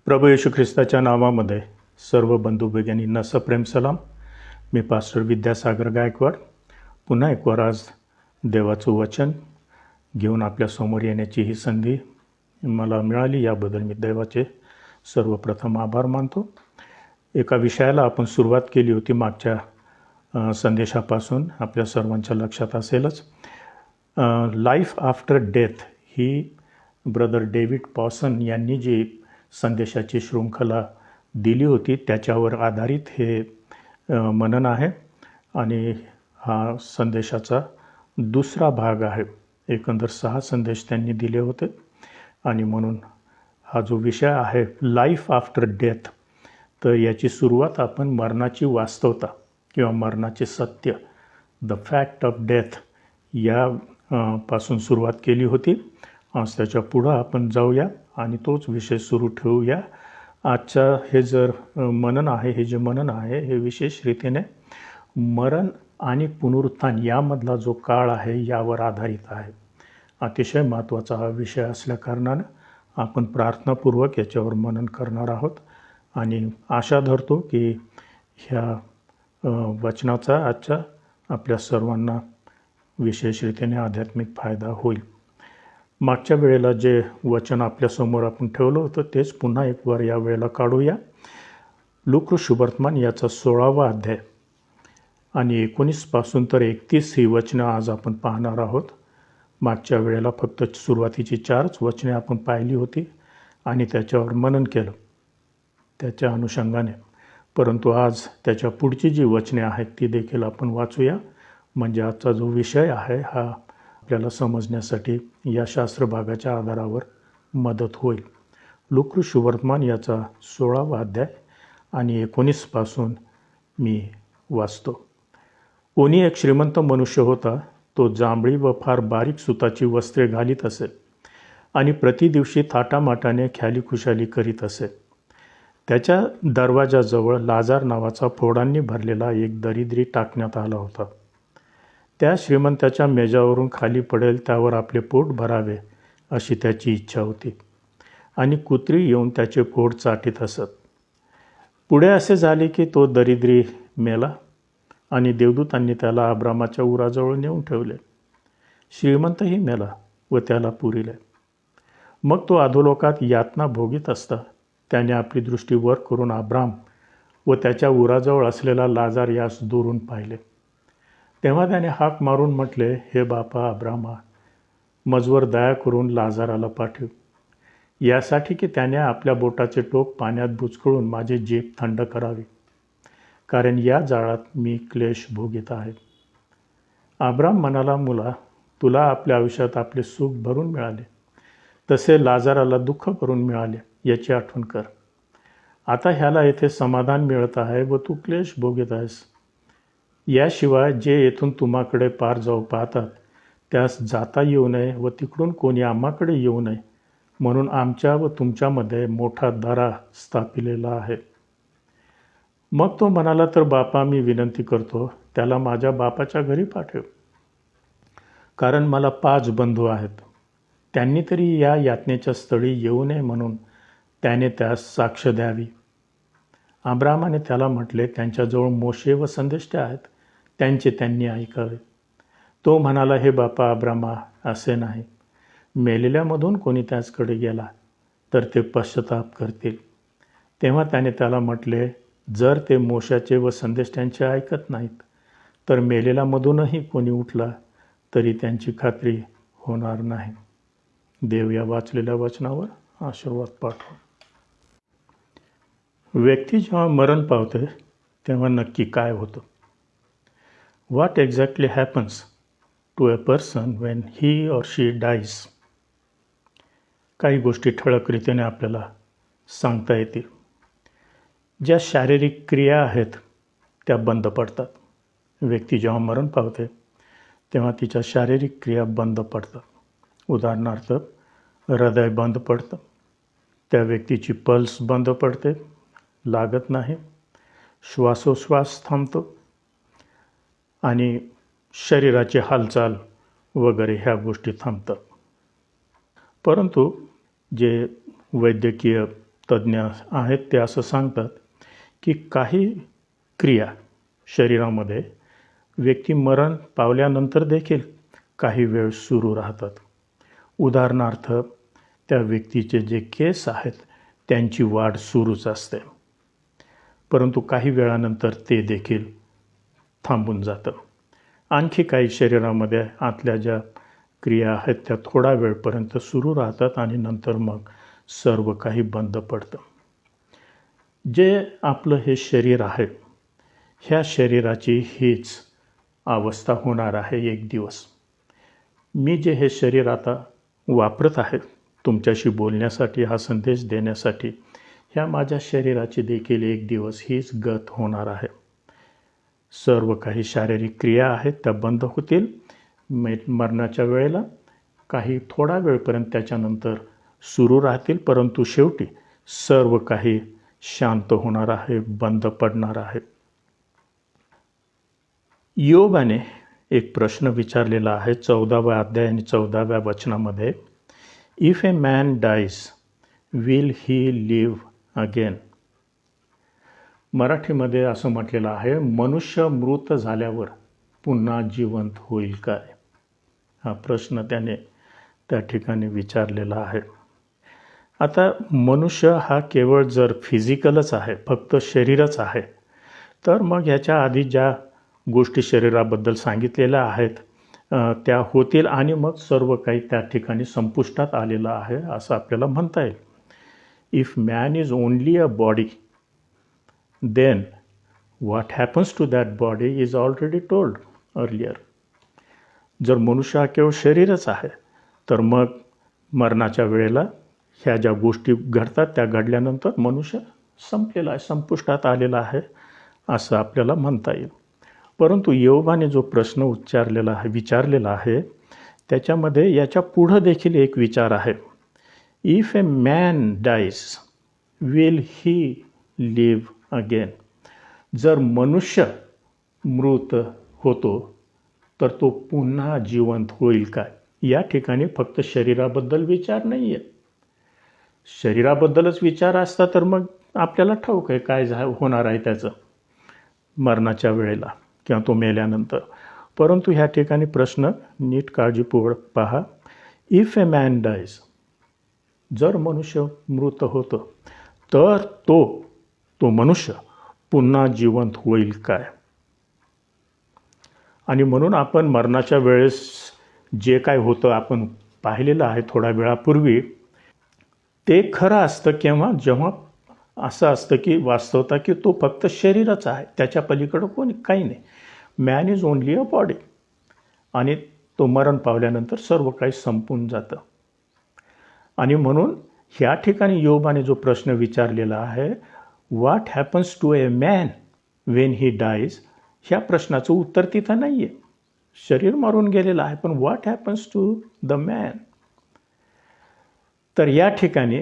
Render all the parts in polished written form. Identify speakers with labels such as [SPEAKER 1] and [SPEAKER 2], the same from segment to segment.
[SPEAKER 1] प्रभू येशू ख्रिस्ताच्या नावामध्ये सर्व बंधू भगिनींना सप्रेम सलाम. मी पास्टर विद्यासागर गायकवाड पुन्हा एक वार आज देवाचं वचन घेऊन आपल्यासमोर येण्याची ही संधी मला मिळाली. याबद्दल मी देवाचे सर्वप्रथम आभार मानतो. एका विषयाला आपण सुरुवात केली होती मागच्या संदेशापासून, आपल्या सर्वांच्या लक्षात असेलच. लाईफ आफ्टर डेथ ही ब्रदर डेव्हिड पॉसन यांनी जी संदेशाची शृंखला दिली होती त्याच्यावर आधारित हे मनन आहे आणि हा संदेशाचा दुसरा भाग आहे. एकंदर 6 संदेश त्यांनी दिले होते आणि म्हणून हा जो विषय आहे लाईफ आफ्टर डेथ, तर याची सुरुवात आपण मरणाची वास्तवता किंवा मरणाचे सत्य, द फॅक्ट ऑफ डेथ या पासून सुरुवात केली होती. आज त्याच्या पुढं आपण जाऊया आणि तोच विषय सुरू ठेवूया. आजचा हे जे मनन आहे हे विशेष रीतीने मरण आणि पुनरुत्थान यामधला जो काळ आहे यावर आधारित आहे. अतिशय महत्त्वाचा हा विषय असल्याकारणानं आपण प्रार्थनापूर्वक याच्यावर मनन करणार आहोत आणि आशा धरतो की ह्या वचनाचा आजच्या आपल्या सर्वांना विशेष रीतीने आध्यात्मिक फायदा होईल. मागच्या वेळेला जे वचन आपल्यासमोर आपण ठेवलं होतं तेच पुन्हा एक वार या वेळेला काढूया. लूका शुभवर्तमान याचा 16वा अध्याय आणि 19 पासून तर 31 ही वचनं आज आपण पाहणार आहोत. मागच्या वेळेला फक्त सुरुवातीची 4च वचने आपण पाहिली होती आणि त्याच्यावर मनन केलं त्याच्या अनुषंगाने. परंतु आज त्याच्या पुढची जी वचने आहेत ती देखील आपण वाचूया, म्हणजे आजचा जो विषय आहे हा आपल्याला समजण्यासाठी या शास्त्र भागाच्या आधारावर मदत होईल. लूका शुभवर्तमान याचा 16वा अध्याय आणि 19 पासून मी वाचतो. कोणी एक श्रीमंत मनुष्य होता. तो जांभळी व फार बारीक सुताची वस्त्रे घालीत असे आणि प्रतिदिवशी थाटामाटाने ख्यालीखुशाली करीत असे. त्याच्या दरवाजाजवळ लाजार नावाचा फोडांनी भरलेला एक दरिद्री टाकण्यात आला होता. त्या श्रीमंताच्या मेजावरून खाली पडेल त्यावर आपले पोट भरावे अशी त्याची इच्छा होती आणि कुत्री येऊन त्याचे पोट चाटीत असत. पुढे असे झाले की तो दरिद्री मेला आणि देवदूतांनी त्याला अब्रामाच्या उराजवळ नेऊन ठेवले. श्रीमंतही मेला व त्याला पुरिले. मग तो अधोलोकात यातना भोगीत असता त्याने आपली दृष्टी वर करून अब्राम व त्याच्या उराजवळ असलेला लाजार यास दुरून पाहिले. तेव्हा त्याने हाक मारून म्हटले, हे बापा अब्रामा, मजवर दया करून लाजाराला पाठव, यासाठी की त्याने आपल्या बोटाचे टोक पाण्यात बुचकळून माझी जीभ थंड करावी, कारण या जाळात मी क्लेश भोगीत आहे. अब्राम म्हणाला, मुला, तुला आपल्या आयुष्यात आपले सुख भरून मिळाले, तसे लाजाराला दुःख भरून मिळाले याची आठवण कर. आता ह्याला येथे समाधान मिळत आहे व तू क्लेश भोगीत आहेस. याशिवाय जे येथून तुम्हाकडे पार जाऊ पाहतात त्यास जाता येऊ नये व तिकडून कोणी आम्हाकडे येऊ नये, म्हणून आमच्या व तुमच्यामध्ये मोठा दरा स्थापिलेला आहे. मग तो म्हणाला, तर बापा, मी विनंती करतो त्याला माझ्या बापाच्या घरी पाठव, कारण मला 5 बंधू आहेत. त्यांनी तरी या यातनेच्या स्थळी येऊ नये म्हणून त्याने त्यास साक्ष द्यावी. अब्रामाने त्याला म्हटले, त्यांच्याजवळ मोशे व संदेष्टे आहेत, त्यांचे त्यांनी ऐकावे. तो म्हणाला, हे बापा अब्रामा, असे नाही. मेलेल्यामधून कोणी त्याचकडे गेला तर ते पश्चाताप करतील. तेव्हा त्याने त्याला म्हटले, जर ते मोशाचे व संदेष्ट्यांचे ऐकत नाहीत तर मेलेल्यामधूनही कोणी उठला तरी त्यांची खात्री होणार नाही. देव या वाचलेल्या वचनावर आशीर्वाद पाठवा. व्यक्ती जेव्हा मरण पावते तेव्हा नक्की काय होतं? What exactly happens to a person when he or she dies? काही गोष्टी ठळकरीतीने आपल्याला सांगता येतील. ज्या शारीरिक क्रिया आहेत त्या बंद पडतात. व्यक्ती जेव्हा मरण पावते तेव्हा तिच्या शारीरिक क्रिया बंद पडतात. उदाहरणार्थ, हृदय बंद पडतं, त्या व्यक्तीची पल्स बंद पडते, लागत नाही, श्वासोश्वास थांबतो आणि शरीराची हालचाल वगैरे ह्या गोष्टी थांबतात. परंतु जे वैद्यकीय तज्ज्ञ आहेत ते असं सांगतात की काही क्रिया शरीरामध्ये व्यक्ती मरण पावल्यानंतर देखील काही वेळ सुरू राहतात. उदाहरणार्थ, त्या व्यक्तीचे जे केस आहेत त्यांची वाढ सुरूच असते, परंतु काही वेळानंतर ते देखील थांबून जातं. आणखी काही शरीरामध्ये आतल्या ज्या क्रिया आहेत त्या थोडा वेळपर्यंत सुरू राहतात आणि नंतर मग सर्व काही बंद पडतं. जे आपलं हे शरीर आहे, ह्या शरीराची हीच अवस्था होणार आहे एक दिवस. मी जे हे शरीर आता वापरत आहे तुमच्याशी बोलण्यासाठी, हा संदेश देण्यासाठी, ह्या माझ्या शरीराची देखील एक दिवस हीच गत होणार आहे. सर्व काही शारीरिक क्रिया आहेत त्या बंद होतील मरणाच्या वेळेला. काही थोडा वेळपर्यंत त्याच्यानंतर सुरू राहतील, परंतु शेवटी सर्व काही शांत होणार आहे, बंद पडणार आहे. योबाने एक प्रश्न विचारलेला आहे 14व्या अध्याय आणि 14व्या वचनामध्ये. If a man dies will he live again. मराठीमध्ये असं म्हटलेलं आहे, मनुष्य मृत झाल्यावर पुन्हा जिवंत होईल काय? हा प्रश्न त्याने त्या ठिकाणी विचारलेला आहे. आता मनुष्य हा केवळ जर फिजिकलच आहे, फक्त शरीरच आहे, तर मग ह्याच्या आधी ज्या गोष्टी शरीराबद्दल सांगितलेल्या आहेत त्या होतील आणि मग सर्व काही त्या ठिकाणी संपुष्टात आलेलं आहे असं आपल्याला म्हणता येईल. If man is only a body, then what happens to that body is already told earlier. जर मनुष्य हा केवळ शरीरच आहे तर मग मरणाच्या वेळेला ह्या ज्या गोष्टी घडतात त्या घडल्यानंतर मनुष्य संपलेला आहे, संपुष्टात आलेला आहे असं आपल्याला म्हणता येईल. परंतु योबाने जो प्रश्न विचारलेला आहे त्याच्यामध्ये याच्या पुढं देखील एक विचार आहे. If a man dies will he live again. जर मनुष्य मृत होतो तर तो पुन्हा जिवंत होईल काय? या ठिकाणी फक्त शरीराबद्दल विचार नाही आहे. शरीराबद्दलच विचार असता तर मग आपल्याला ठाऊक आहे काय होणार आहे त्याचं मरणाच्या वेळेला किंवा तो मेल्यानंतर. परंतु ह्या ठिकाणी प्रश्न नीट काळजीपूर्वक पहा. इफ ए मॅन डाईज, जर मनुष्य मृत होतं तर तो मनुष्य पुन्हा जिवंत होईल काय? आणि म्हणून आपण मरणाच्या वेळेस जे काय होतं आपण पाहिलेलं आहे थोड्या वेळापूर्वी, ते खरं असतं जेव्हा असं असतं की वास्तवता की तो फक्त शरीरच आहे, त्याच्या पलीकडं कोणी काही नाही. Man is only a body. आणि तो मरण पावल्यानंतर सर्व काही संपून जातं. आणि म्हणून ह्या ठिकाणी योबाने जो प्रश्न विचारलेला आहे, what happens to a man when he dies, ह्या प्रश्नाचं उत्तर तिथं नाही आहे. शरीर मरून गेलेलं आहे, पण what happens to the man. तर या ठिकाणी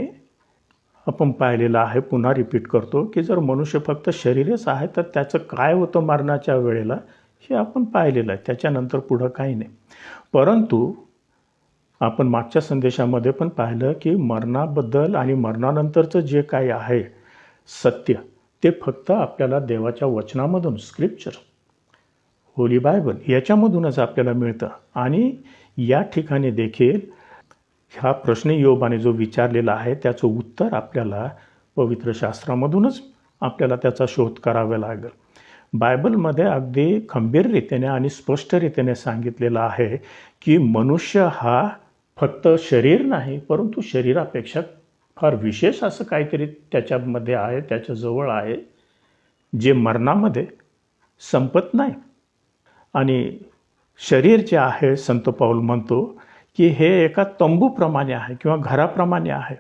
[SPEAKER 1] आपण पाहिलेलं आहे, पुन्हा रिपीट करतो, की जर मनुष्य फक्त शरीरच आहे तर त्याचं काय होतं मरणाच्या वेळेला हे आपण पाहिलेलं आहे. त्याच्यानंतर पुढं काही नाही. परंतु आपण मागच्या संदेशामध्ये पण पाहिलं की मरणाबद्दल आणि मरणानंतरचं जे काही आहे सत्य, ते फक्त आपल्याला देवाच्या वचनामधून, स्क्रिप्चर, होली बायबल याच्यामधूनच आपल्याला मिळतं. आणि या ठिकाणी देखील हा प्रश्न योबाने जो विचारलेला आहे त्याचं उत्तर आपल्याला पवित्र शास्त्रामधूनच आपल्याला त्याचा शोध करावा लागेल. बायबलमध्ये अगदी खंबीररीतीने आणि स्पष्टरीतीने सांगितलेलं आहे की मनुष्य हा फक्त शरीर नाही, परंतु शरीरापेक्षा फार विशेष असं काहीतरी त्याच्यामध्ये आहे, त्याच्याजवळ आहे, जे मरणामध्ये संपत नाही. आणि शरीर जे आहे, संत पाऊल म्हणतो की हे एका तंबूप्रमाणे आहे किंवा घराप्रमाणे आहे,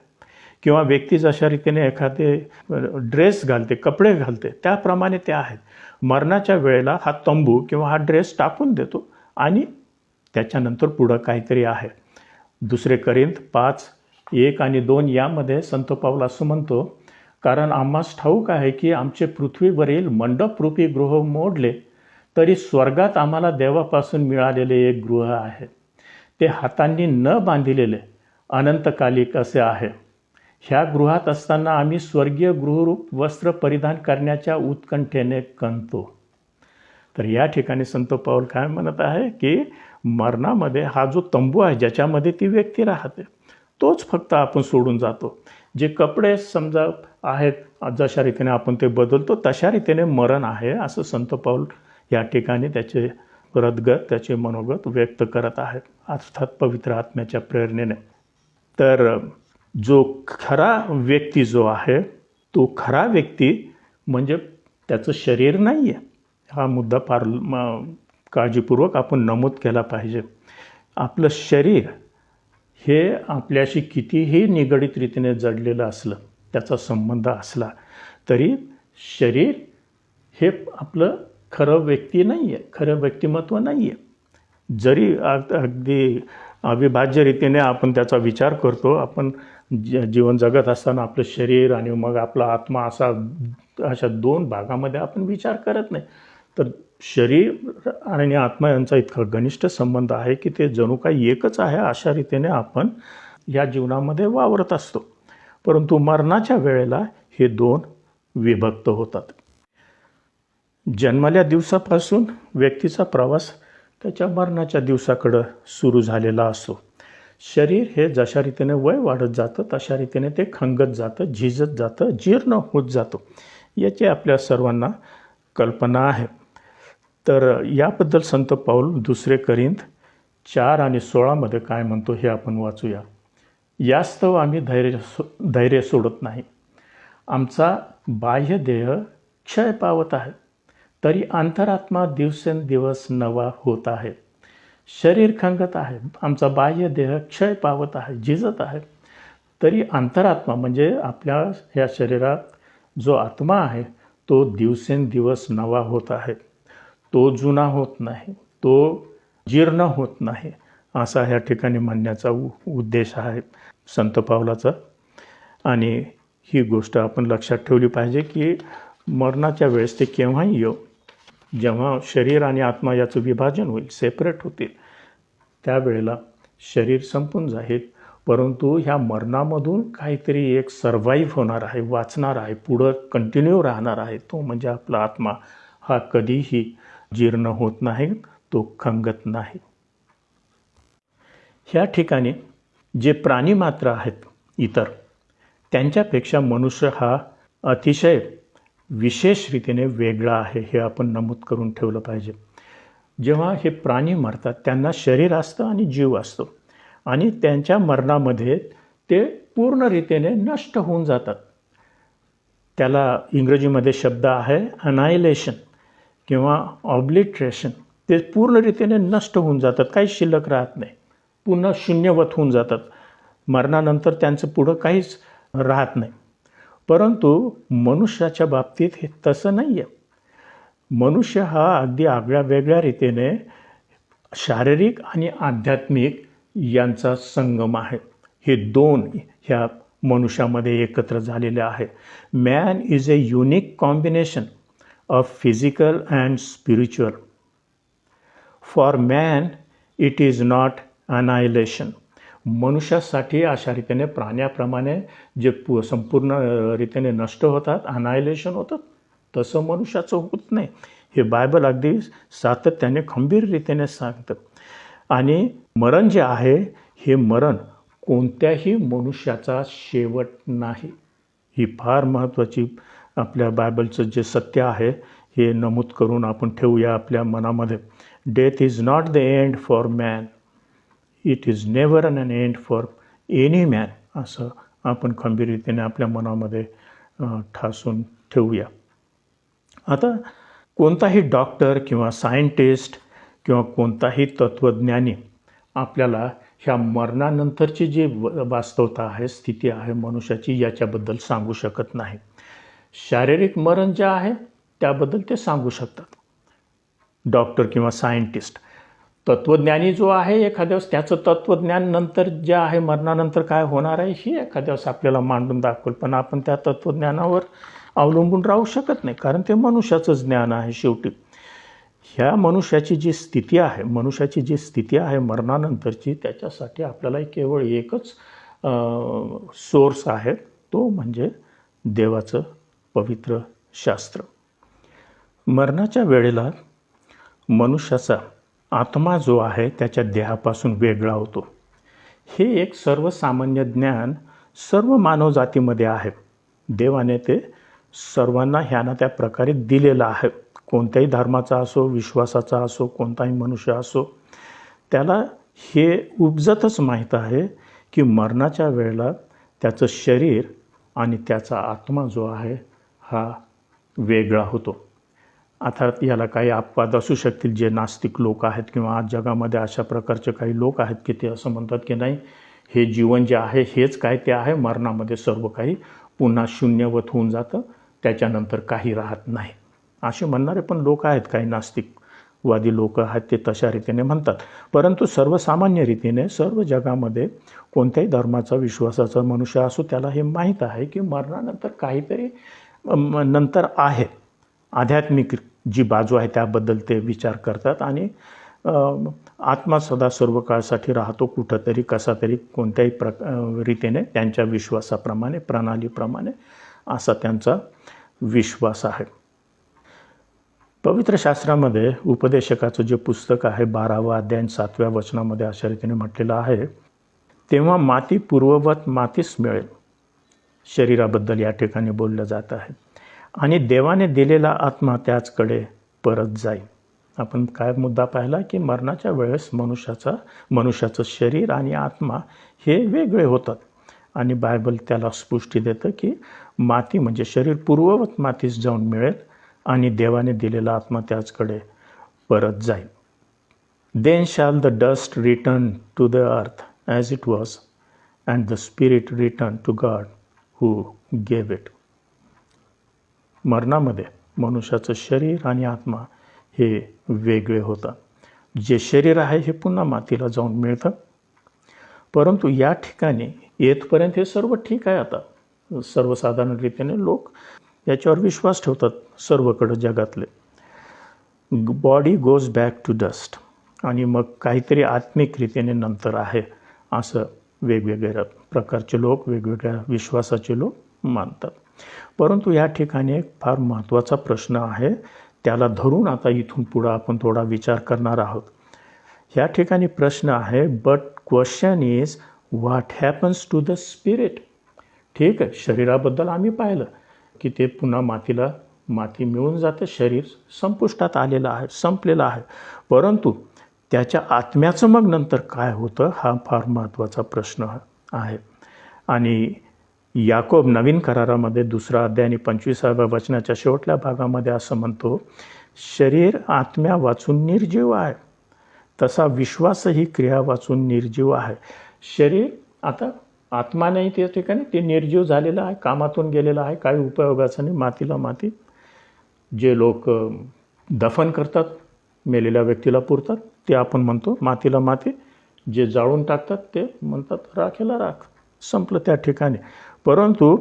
[SPEAKER 1] किंवा व्यक्ती जशा रीतीने एखादे ड्रेस घालते, कपडे घालते, त्याप्रमाणे ते आहेत. मरणाच्या वेळेला हा तंबू किंवा हा ड्रेस टाकून देतो आणि त्याच्यानंतर पुढं काहीतरी आहे. 2 कोरिंथ 5:1 आणि 2 यामध्ये संत पाऊल असं म्हणतो, कारण आम्हास ठाऊक आहे की आमचे पृथ्वीवरील मंडपरूपी गृह मोडले तरी स्वर्गात आम्हाला देवापासून मिळालेले एक गृह आहे. ते हातांनी न बांधिलेले अनंतकालिक असे आहे. ह्या गृहात असताना आम्ही स्वर्गीय गृहरूप वस्त्र परिधान करण्याच्या उत्कंठेने कणतो. तर या ठिकाणी संत पाऊल काय म्हणत आहे की मरणामध्ये हा जो तंबू आहे ज्याच्यामध्ये ती व्यक्ती राहते तोच फक्त आपण सोडून जातो. जे कपडे समजा आहेत जशा रीतीने आपण ते बदलतो तशा रीतीने मरण आहे असं संत पाऊल या ठिकाणी त्याचे रदगत त्याचे मनोगत व्यक्त करत आहेत, अर्थात पवित्र आत्म्याच्या प्रेरणेने. तर जो खरा व्यक्ती जो आहे तो खरा व्यक्ती म्हणजे त्याचं शरीर नाही आहे. हा मुद्दा फार काळजीपूर्वक आपण नमूद केला पाहिजे. आपलं शरीर हे आपल्याशी कितीही निगडीत रीतीने जडलेलं असलं, त्याचा संबंध असला तरी शरीर हे आपलं खरं व्यक्ती नाही आहे, खरं व्यक्तिमत्व नाही आहे. जरी अगदी अविभाज्य रीतीने आपण त्याचा विचार करतो, आपण जीवन जगत असताना आपलं शरीर आणि मग आपला आत्मा अशा दोन भागामध्ये आपण विचार करत नाही. तर शरीर आणि आत्मा यांचा इतका घनिष्ठ संबंध आहे की ते जणू काही एकच आहे अशा रीतीने आपण या जीवनामध्ये वावरत असतो. परंतु मरणाच्या वेळेला हे दोन विभक्त होतात. जन्मल्या दिवसापासून व्यक्तीचा प्रवास त्याच्या मरणाच्या दिवसाकडं सुरू झालेला असतो. शरीर हे जशा रीतीने वय वाढत जातं तशा रीतीने ते खंगत जातं, झिजत जातं, जीर्ण होत जातं. याची आपल्या सर्वांना कल्पना आहे. तर याबद्दल संत पाऊल 2 करिंथ 4 आणि 16 काय म्हणतो हे आपण वाचूया. यास्तव आम्ही धैर्य सोडत नाही. आमचा बाह्य देह क्षय पावत आहे, तरी अंतरात्मा दिवसेंदिवस नवा होत आहे. शरीर खंगत आहे, आमचा बाह्य देह क्षय पावत आहे, झिजत आहे, तरी अंतरात्मा म्हणजे आपल्या ह्या शरीरात जो आत्मा आहे तो दिवसेंदिवस नवा होत आहे. तो जुना होत नाही, तो जीर्ण होत नाही, असा ह्या ठिकाणी म्हणण्याचा उद्देश आहे संत पावलाचा. आणि ही गोष्ट आपण लक्षात ठेवली पाहिजे की मरणाच्या वेळेस ते केव्हाही येऊ, जेव्हा शरीर आणि आत्मा याचं विभाजन होईल, सेपरेट होतील, त्यावेळेला शरीर संपून जाईल. परंतु ह्या मरणामधून काहीतरी एक सर्वाईव्ह होणार आहे, वाचणार आहे, पुढं कंटिन्यू राहणार आहे. तो म्हणजे आपला आत्मा. हा कधीही जीर्ण होत नाही, तो खंगत नाही. ह्या ठिकाणी जे प्राणी मात्र आहेत इतर, त्यांच्यापेक्षा मनुष्य हा अतिशय विशेष रीतीने वेगळा आहे, हे आपण नमूद करून ठेवलं पाहिजे. जेव्हा हे प्राणी मरतात त्यांना शरीर असतं आणि जीव असतो आणि त्यांच्या मरणामध्ये ते पूर्ण रीतीने नष्ट होऊन जातात. त्याला इंग्रजीमध्ये शब्द आहे अनायलेशन किंवा ऑब्लिट्रेशन. ते पूर्ण रीतीने नष्ट होऊन जातात, काही शिल्लक राहत नाही, पुन्हा शून्यवत होऊन जातात. मरणानंतर त्यांचं पुढं काहीच राहत नाही. परंतु मनुष्याच्या बाबतीत हे तसं नाही आहे. मनुष्य हा अगदी आगळ्या वेगळ्या रीतीने शारीरिक आणि आध्यात्मिक यांचा संगम आहे. हे दोन ह्या मनुष्यामध्ये एकत्र झालेले आहे. Man is a unique combination of physical and spiritual. For man it is not annihilation. मनुष्यासाठी अशा रीतीने प्राण्याप्रमाणे जे संपूर्ण रीतीने नष्ट होतात, अनायलेशन होतं, तसं मनुष्याचं होत नाही. हे बायबल अगदी सातत्याने खंबीर रीतीने सांगतं. आणि मरण जे आहे हे मरण कोणत्याही मनुष्याचा शेवट नाही. ही फार महत्त्वाची आपल्या बायबलचं जे सत्य आहे हे नमूद करून आपण ठेवूया आपल्या मनामध्ये. Death is not the end for man, it is never an end for any man, असं आपण खंबीरतेने आपल्या मनामध्ये ठासून ठेवूया. आता कोणताही डॉक्टर किंवा सायंटिस्ट किंवा कोणताही तत्त्वज्ञानी आपल्याला ह्या मरणानंतरची जी वास्तवता आहे, स्थिती आहे मनुष्याची, याच्याबद्दल सांगू शकत नाही. शारीरिक मरण जे आहे त्याबद्दल ते सांगू शकतात, डॉक्टर किंवा सायंटिस्ट. तत्त्वज्ञानी जो आहे एखाद्यावेळेस त्याचं तत्त्वज्ञान नंतर जे आहे मरणानंतर काय होणार आहे ही एखाद्यावेळेस आपल्याला मांडून दाखवेल, पण आपण त्या तत्त्वज्ञानावर अवलंबून राहू शकत नाही, कारण ते मनुष्याचं ज्ञान आहे. शेवटी ह्या मनुष्याची जी स्थिती आहे मरणानंतरची, त्याच्यासाठी आपल्याला केवळ एकच सोर्स आहे, तो म्हणजे देवाचं पवित्र शास्त्र. मरणाच्या वेळेला मनुष्याचा आत्मा जो आहे त्याच्या देहापासून वेगळा होतो. हे एक सर्वसामान्य ज्ञान सर्व मानवजातीमध्ये आहे. देवाने ते सर्वांना ह्याना त्या प्रकारे दिलेलं आहे. कोणत्याही धर्माचा असो, विश्वासाचा असो, कोणताही मनुष्य असो, त्याला हे उपजतच माहीत आहे की मरणाच्या वेळेला त्याचं शरीर आणि त्याचा आत्मा जो आहे हा वेगळा होतो. आता याला काही अपवाद असू शकतील, जे नास्तिक लोक आहेत किंवा आज जगामध्ये अशा प्रकारचे काही लोक आहेत की ते असं म्हणतात की नाही, हे जीवन जे आहे हेच काय ते आहे, मरणामध्ये सर्व काही पुन्हा शून्यवत होऊन जातं, त्याच्यानंतर काही राहत नाही, असे म्हणणारे पण लोक आहेत. काही नास्तिकवादी लोक आहेत ते तशा रीतीने म्हणतात. परंतु सर्वसामान्य रीतीने सर्व जगामध्ये कोणत्याही धर्माचा विश्वासाचा मनुष्य असो त्याला हे माहीत आहे की मरणानंतर काहीतरी नंतर आहे. आध्यात्मिक जी बाजू आहे त्याबद्दल ते विचार करतात आणि आत्मा सदा सर्व काळासाठी राहतो कुठंतरी, कसा तरी, कोणत्याही रीतीने त्यांच्या विश्वासाप्रमाणे, प्रणालीप्रमाणे असा त्यांचा विश्वास आहे. पवित्र शास्त्रामध्ये उपदेशकाचं जे पुस्तक आहे 12वा अध्याय 7व्या वचनामध्ये अशा रीतीने म्हटलेलं आहे, तेव्हा माती पूर्ववत मातीच मिळेल. शरीराबद्दल या ठिकाणी बोललं जात आहे. आणि देवाने दिलेला आत्मा त्याचकडे परत जाईल. आपण काय मुद्दा पाहिला की मरणाच्या वेळेस मनुष्याचं शरीर आणि आत्मा हे वेगळे होतात आणि बायबल त्याला स्पुष्टी देतं की माती म्हणजे शरीर पूर्ववत मातीस जाऊन मिळेल आणि देवाने दिलेला आत्मा त्याचकडे परत जाईल. Then shall the dust return to the earth as it was, and the spirit return to God who gave it. मरणामध्ये मनुष्याचं शरीर आणि आत्मा हे वेगळे होतात. जे शरीर आहे हे पुन्हा मातीला जाऊन मिळतं. परंतु या ठिकाणी येथपर्यंत हे सर्व ठीक आहे. आता सर्वसाधारण रीतीने लोक याच्यावर विश्वास ठेवतात सर्वकडे जगातले. Body goes back to dust आणि मग काहीतरी आत्मिक रीतीने नंतर आहे असं वेगवेगळ्या प्रकारचे लोक, वेगवेगळ्या विश्वासाचे लोक मानतात. परंतु या ठिकाणी एक फार महत्त्वाचा प्रश्न आहे, त्याला धरून आता इथून पुढं आपण थोडा विचार करणार आहोत. ह्या ठिकाणी प्रश्न आहे, but question is what happens to the spirit. ठीक आहे, शरीराबद्दल आम्ही पाहिलं की ते पुन्हा माती मिळून जातं, शरीर संपुष्टात आलेलं आहे, संपलेलं आहे. परंतु त्याच्या आत्म्याचं मग नंतर काय होतं हा फार महत्त्वाचा प्रश्न आहे. आणि याकोब नवीन करारामध्ये 2 अध्याय आणि 25व्या वचनाच्या शेवटल्या भागामध्ये असं म्हणतो, शरीर आत्म्या वाचून निर्जीव आहे, तसा विश्वासही क्रिया वाचून निर्जीव आहे. शरीर आता आत्मा नाही त्या ठिकाणी, ते निर्जीव झालेलं आहे, कामातून गेलेलं आहे, काही उपयोगाचं नाही, मातीला माती. जे लोक दफन करतात, मेलेल्या व्यक्तीला पुरतात, ते आपण म्हणतो मातीला माती. जे जाळून टाकतात ते म्हणतात राखेला राख, संपलं त्या ठिकाणी. परंतु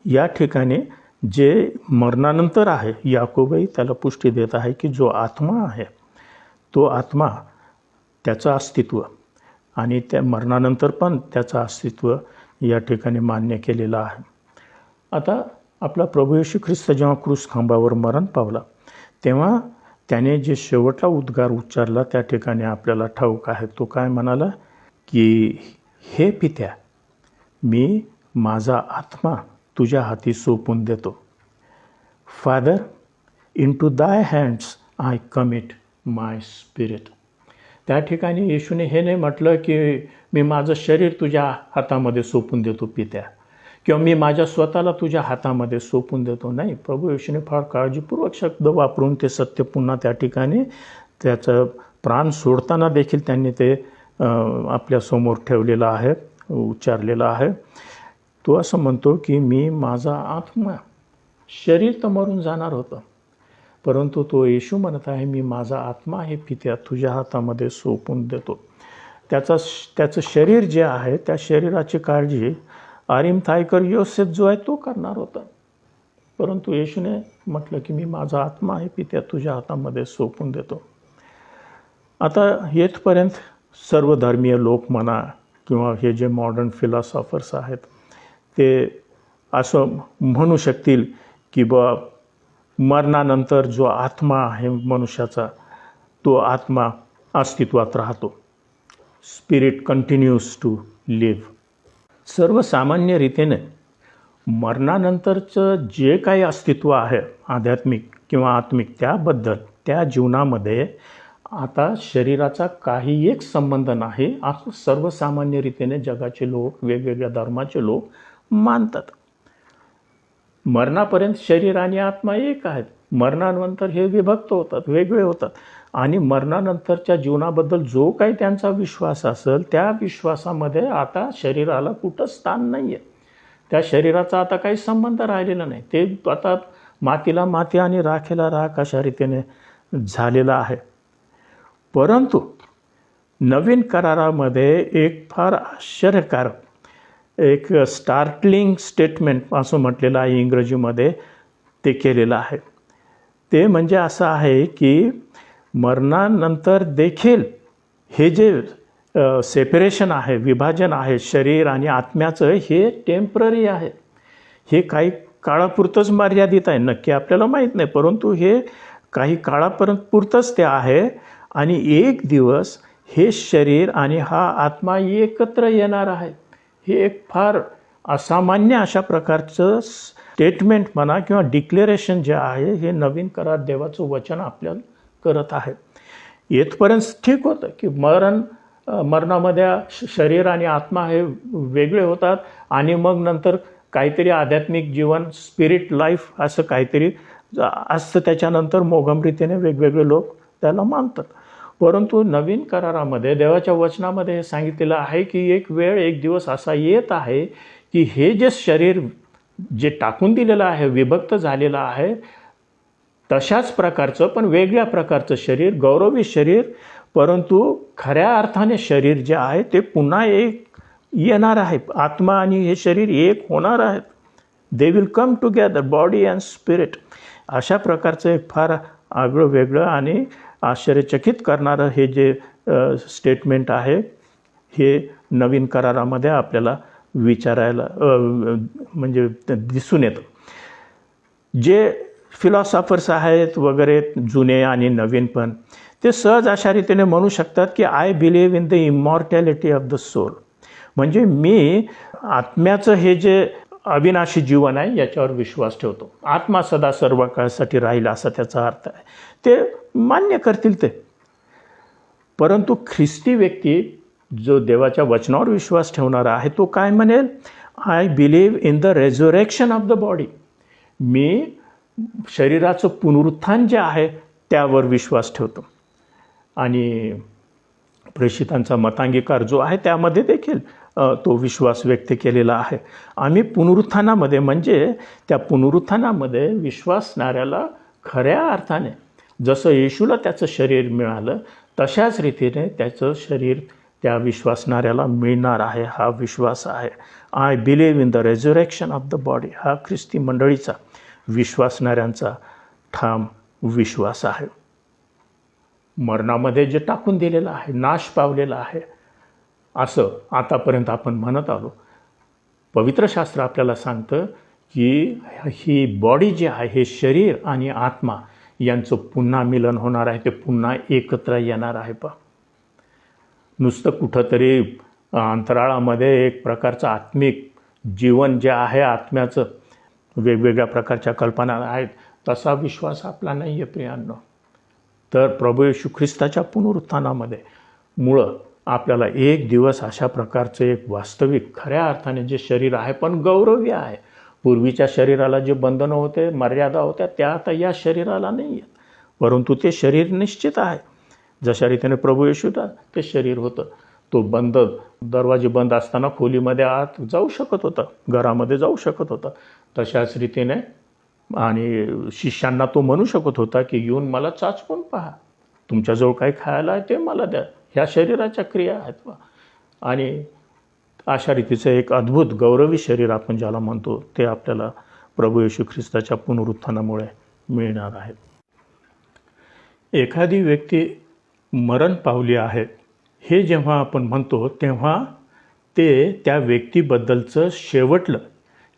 [SPEAKER 1] या ठिकाणी जे मरणानंतर आहे, याकोबही त्याला पुष्टी देत आहे की जो आत्मा आहे तो आत्मा, त्याचं अस्तित्व आणि त्या मरणानंतर पण त्याचं अस्तित्व या ठिकाणी मान्य केलेलं आहे. आता आपला प्रभू येशू ख्रिस्त जेव्हा क्रूस खांबावर मरण पावला तेव्हा त्याने जे शेवटला उद्गार उच्चारला त्या ठिकाणी आपल्याला ठाऊक आहे. तो काय म्हणाला की हे पित्या, मी माझा आत्मा तुझ्या हाती सोपून देतो. फादर, इन टू दाय hands I commit my spirit. त्या ठिकाणी येशूने हे नाही म्हटलं की मी माझं शरीर तुझ्या हातामध्ये सोपून देतो पित्या, किंवा मी माझ्या स्वतःला तुझ्या हातामध्ये सोपून देतो. नाही, प्रभू येशूने फार काळजीपूर्वक शब्द वापरून ते सत्य पुन्हा त्या ठिकाणी त्याचं प्राण सोडताना देखील त्यांनी ते आपल्यासमोर ठेवलेलं आहे, उच्चारलेलं आहे. तो असं म्हणतो की मी माझा आत्मा, शरीर तर मरून जाणार होतं, परंतु तो येशू म्हणत आहे मी माझा आत्मा हे पित्या तुझ्या हातामध्ये सोपून देतो. त्याचं शरीर जे आहे त्या शरीराची काळजी आरिमथाईकर योसेफ जो आहे तो करणार होता, परंतु येशूने म्हटलं की मी माझा आत्मा हे पित्या तुझ्या हातामध्ये सोपून देतो. आता येथपर्यंत सर्व धर्मीय लोक म्हणा किंवा हे जे मॉडर्न फिलॉसॉफर्स आहेत ते असं म्हणू शकतील की मरणानंतर जो आत्मा आहे मनुष्याचा, तो आत्मा अस्तित्वात राहतो. Spirit continues to live. सर्वसामान्य रीतीने मरणानंतरचं जे काही अस्तित्व आहे आध्यात्मिक किंवा आत्मिक, त्याबद्दल त्या जीवनामध्ये आता शरीराचा काही एक संबंध नाही, असं सर्वसामान्य रीतीने जगाचे लोक, वेगवेगळ्या धर्माचे लोक मानतात. मरणापर्यंत शरीर आणि आत्मा एक आहेत. मरणानंतर हे विभक्त होतात, वेगळे होतात. आणि मरणानंतरच्या जीवनाबद्दल जो काही त्यांचा विश्वास असेल, त्या विश्वासामध्ये आता शरीराला कुठं स्थान नाही आहे. त्या शरीराचा आता काही संबंध राहिलेला नाही. ते आता मातीला माती आणि राखेला राख अशा रीतीने झालेला आहे. परंतु नवीन करारामध्ये एक फार आश्चर्यकारक, एक स्टार्टलिंग स्टेटमेंट असं म्हटलेलं आहे इंग्रजीमध्ये, ते केलेलं आहे. ते म्हणजे असं आहे की मरणानंतर देखील हे जे सेपरेशन आहे, विभाजन आहे शरीर आणि आत्म्याचं, हे टेम्पररी आहे. हे काही काळापुरतंच मर्यादित आहे. नक्की आपल्याला माहीत नाही, परंतु हे काही काळापर्यंत पुरतंच ते आहे. आणि एक दिवस हे शरीर आणि हा आत्मा एकत्र येणार आहे. हे एक फार असामान्य अशा प्रकारचं स्टेटमेंट म्हणा किंवा डिक्लेरेशन जे आहे, हे नवीन करार देवाचं वचन आपल्याला करत आहे. येथपर्यंत ठीक होतं की मरणामध्ये शरीर आणि आत्मा हे वेगळे होतात आणि मग नंतर काहीतरी आध्यात्मिक जीवन, स्पिरिट लाईफ असं काहीतरी असतं. त्याच्यानंतर मोघमरीतीने वेगवेगळे लोक त्याला मानतात. परंतु नवीन करारामध्ये देवाच्या वचनामध्ये हे सांगितलेलं आहे की एक वेळ, एक दिवस असा येत आहे की हे जे शरीर जे टाकून दिलेलं आहे, विभक्त झालेलं आहे, तशाच प्रकारचं पण वेगळ्या प्रकारचं शरीर, गौरवी शरीर, परंतु खऱ्या अर्थाने शरीर जे आहे ते पुन्हा एक येणार आहे. आत्मा आणि हे शरीर एक होणार आहेत. They will come together, body and spirit. अशा प्रकारचं एक फार आगळं वेगळं आणि आश्चर्यचकित करणारं हे जे स्टेटमेंट आहे, हे नवीन करारामध्ये आपल्याला विचारायला म्हणजे दिसून येतं. जे फिलॉसॉफर्स आहेत वगैरे, जुने आणि नवीन पण, ते सहज अशा रीतीने म्हणू शकतात की I believe in the immortality of the soul. म्हणजे मी आत्म्याचं हे जे अविनाशी जीवन आहे याच्यावर विश्वास ठेवतो. आत्मा सदा सर्व काळासाठी राहील असा त्याचा अर्थ आहे. ते मान्य करतील ते. परंतु ख्रिस्ती व्यक्ती जो देवाच्या वचनावर विश्वास ठेवणारा आहे, तो काय म्हणेल? I believe in the resurrection of the body. मी शरीराचं पुनरुत्थान जे आहे त्यावर विश्वास ठेवतो. आणि प्रेषितांचा मतांगीकार जो आहे त्यामध्ये देखील तो विश्वास व्यक्त केलेला आहे. आम्ही पुनरुत्थानामध्ये, म्हणजे त्या पुनरुत्थानामध्ये विश्वासणाऱ्याला खऱ्या अर्थाने जसं येशूला त्याचं शरीर मिळालं, तशाच रीतीने त्याचं शरीर त्या विश्वासणाऱ्याला मिळणार आहे, हा विश्वास आहे. I believe in the resurrection of the body. हा ख्रिस्ती मंडळीचा, विश्वासणाऱ्यांचा ठाम विश्वास आहे. मरणामध्ये जे टाकून दिलेलं आहे, नाश पावलेला आहे, असं आतापर्यंत आपण म्हणत आलो. पवित्र शास्त्र आपल्याला सांगतं की ही बॉडी जी आहे, हे शरीर आणि आत्मा यांचं पुन्हा मिलन होणार आहे. ते पुन्हा एकत्र येणार आहे. नुसतं कुठंतरी अंतराळामध्ये एक प्रकारचं आत्मिक जीवन जे आहे, आत्म्याचं वेगवेगळ्या प्रकारच्या कल्पना आहेत, तसा विश्वास आपला नाही आहे प्रियांनो. तर प्रभू येशू ख्रिस्ताच्या पुनरुत्थानामध्ये मुळं आपल्याला एक दिवस अशा प्रकारचं एक वास्तविक खऱ्या अर्थाने जे शरीर आहे, पण गौरवी आहे. पूर्वीच्या शरीराला जे बंधनं होते, मर्यादा होत्या, त्या आता या शरीराला नाही आहेत. परंतु ते शरीर निश्चित आहे. जशा रीतीने प्रभू येशूला ते शरीर होतं, तो बंद, दरवाजे बंद असताना खोलीमध्ये आत जाऊ शकत होता, घरामध्ये जाऊ शकत होता. तशाच रीतीने आणि शिष्यांना तो म्हणू शकत होता की येऊन मला चाचपून पहा, तुमच्याजवळ काही खायला आहे ते मला द्या. ह्या शरीराच्या क्रिया आहेत. आणि अशा रीतीचं एक अद्भुत गौरवी शरीर आपण ज्याला म्हणतो, ते आपल्याला प्रभू येशू ख्रिस्ताच्या पुनरुत्थानामुळे मिळणार आहे. एखादी व्यक्ती मरण पावली आहे हे जेव्हा आपण म्हणतो, तेव्हा ते त्या व्यक्तीबद्दलचं शेवटलं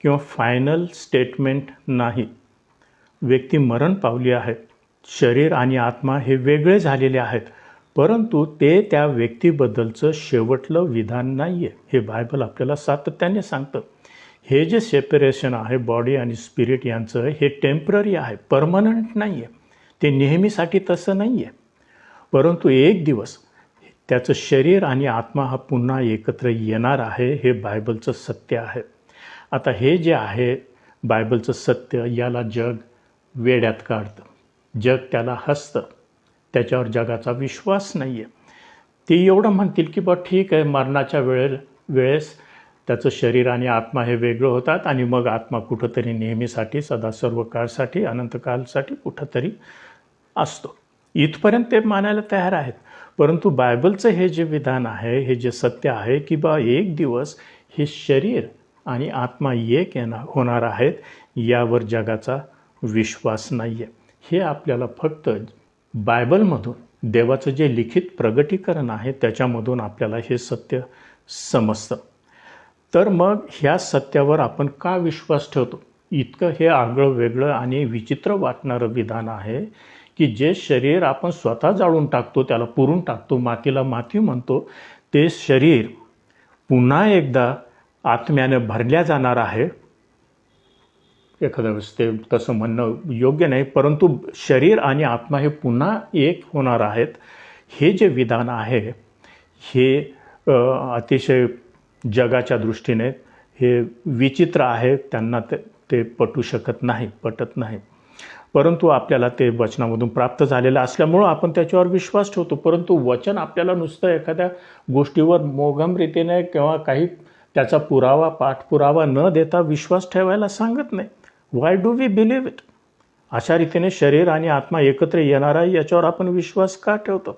[SPEAKER 1] किंवा फायनल स्टेटमेंट नाही. व्यक्ती मरण पावली आहे, शरीर आणि आत्मा हे वेगळे झालेले आहेत, परंतु ते त्या व्यक्तीबद्दलचं शेवटलं विधान नाही आहे. हे बायबल आपल्याला सातत्याने सांगतं. हे जे सेपरेशन आहे बॉडी आणि स्पिरिट यांचं, हे टेम्पररी आहे, परमनंट नाही आहे. ते नेहमीसाठी तसं नाही आहे. परंतु एक दिवस त्याचं शरीर आणि आत्मा हा पुन्हा एकत्र येणार आहे. हे बायबलचं सत्य आहे. आता हे जे आहे बायबलचं सत्य, याला जग वेड्यात काढतं. जग त्याला हसतं. त्याच्यावर जगाचा विश्वास नाही आहे. ते एवढं म्हणतील की बा ठीक आहे, मरणाच्या वेळेस त्याचं शरीर आणि आत्मा हे वेगळं होतात आणि मग आत्मा कुठंतरी नेहमीसाठी, सदा सर्व काळसाठी, अनंतकालसाठी कुठंतरी असतो. इथपर्यंत ते मानायला तयार आहेत. परंतु बायबलचं हे जे विधान आहे, हे जे सत्य आहे की बा एक दिवस हे शरीर आणि आत्मा एक होणार आहेत, यावर जगाचा विश्वास नाही आहे. हे आपल्याला फक्त बायबलमधून, देवाचं जे लिखित प्रगटीकरण आहे त्याच्यामधून आपल्याला हे सत्य समजतं. तर मग ह्या सत्यावर आपण का विश्वास ठेवतो? इतकं हे आगळं वेगळं आणि विचित्र वाटणारं विधान आहे की जे शरीर आपण स्वतः जाळून टाकतो, त्याला पुरून टाकतो, मातीला माती म्हणतो, ते शरीर पुन्हा एकदा आत्म्याने भरल्या जाणार आहे. एखाद्या वेळेस ते तसं म्हणणं योग्य नाही, परंतु शरीर आणि आत्मा हे पुन्हा एक होणार आहेत. हे जे विधान आहे हे अतिशय जगाच्या दृष्टीने हे विचित्र आहे. त्यांना ते पटत नाही. परंतु आपल्याला ते वचनामधून प्राप्त झालेलं असल्यामुळं आपण त्याच्यावर विश्वास ठेवतो. परंतु वचन आपल्याला नुसतं एखाद्या गोष्टीवर मोघम रीतीने किंवा काही त्याचा पाठपुरावा न देता विश्वास ठेवायला सांगत नाही. Why do we believe it? अशा रीतीने शरीर आणि आत्मा एकत्र येणार आहे याच्यावर आपण विश्वास का ठेवतो?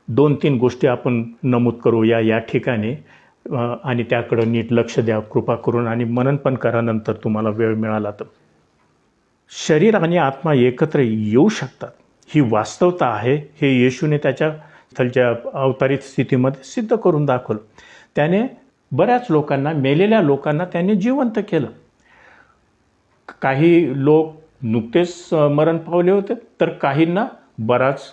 [SPEAKER 1] 2-3 गोष्टी आपण नमूद करूया या ठिकाणी आणि त्याकडं नीट लक्ष द्या कृपा करून, आणि मनन पण करा नंतर तुम्हाला वेळ मिळाला तर. शरीर आणि आत्मा एकत्र येऊ शकतात ही वास्तवता आहे. हे येशूने त्याच्या स्थलच्या अवतारित स्थितीमध्ये सिद्ध करून दाखवलं. त्याने बऱ्याच लोकांना, मेलेल्या लोकांना त्याने जिवंत केलं. काही लोक नुकतेच मरण पावले होते, तर काहींना बराच